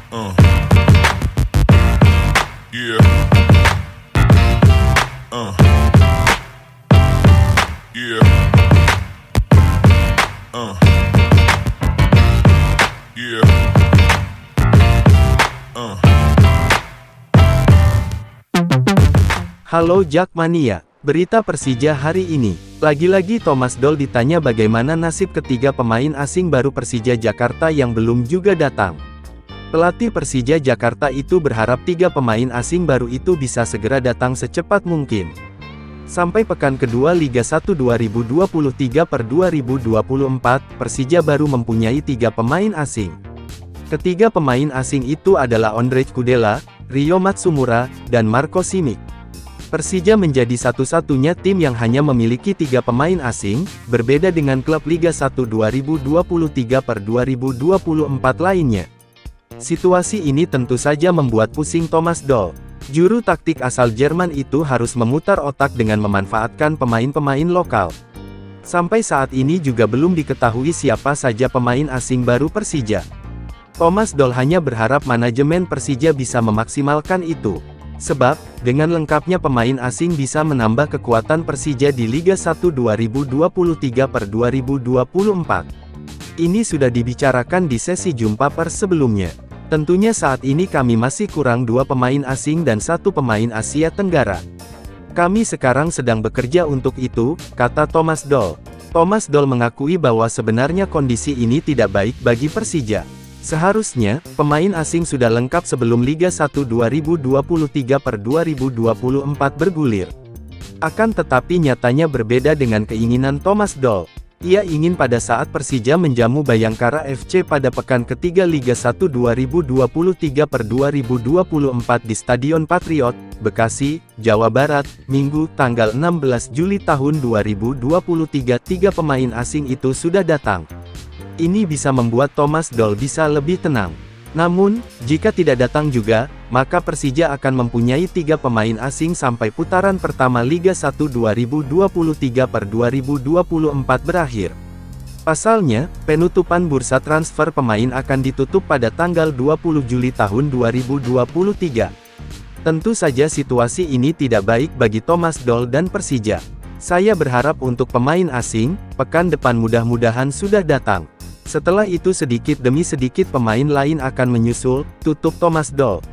Uh, yeah. Uh, yeah. Uh, yeah. Uh. Halo Jakmania, berita Persija hari ini. Lagi-lagi Thomas Doll ditanya bagaimana nasib ketiga pemain asing baru Persija Jakarta yang belum juga datang. Pelatih Persija Jakarta itu berharap tiga pemain asing baru itu bisa segera datang secepat mungkin. Sampai pekan kedua Liga 1 2023/2024, Persija baru mempunyai tiga pemain asing. Ketiga pemain asing itu adalah Ondrej Kudela, Rio Matsumura, dan Marco Simic. Persija menjadi satu-satunya tim yang hanya memiliki tiga pemain asing, berbeda dengan klub Liga 1 2023/2024 lainnya. Situasi ini tentu saja membuat pusing Thomas Doll. Juru taktik asal Jerman itu harus memutar otak dengan memanfaatkan pemain-pemain lokal. Sampai saat ini juga belum diketahui siapa saja pemain asing baru Persija. Thomas Doll hanya berharap manajemen Persija bisa memaksimalkan itu. Sebab, dengan lengkapnya pemain asing bisa menambah kekuatan Persija di Liga 1 2023/2024. Ini sudah dibicarakan di sesi jumpa pers sebelumnya. Tentunya saat ini kami masih kurang dua pemain asing dan satu pemain Asia Tenggara. Kami sekarang sedang bekerja untuk itu, kata Thomas Doll. Thomas Doll mengakui bahwa sebenarnya kondisi ini tidak baik bagi Persija. Seharusnya, pemain asing sudah lengkap sebelum Liga 1 2023/2024 bergulir. Akan tetapi nyatanya berbeda dengan keinginan Thomas Doll. Ia ingin pada saat Persija menjamu Bayangkara FC pada pekan ketiga Liga 1 2023/2024 di Stadion Patriot, Bekasi, Jawa Barat, Minggu, tanggal 16 Juli tahun 2023. Tiga pemain asing itu sudah datang. Ini bisa membuat Thomas Doll bisa lebih tenang. Namun, jika tidak datang juga, maka Persija akan mempunyai tiga pemain asing sampai putaran pertama Liga 1 2023/2024 berakhir. Pasalnya, penutupan bursa transfer pemain akan ditutup pada tanggal 20 Juli tahun 2023. Tentu saja situasi ini tidak baik bagi Thomas Doll dan Persija. Saya berharap untuk pemain asing, pekan depan mudah-mudahan sudah datang. Setelah itu sedikit demi sedikit pemain lain akan menyusul, tutup Thomas Doll.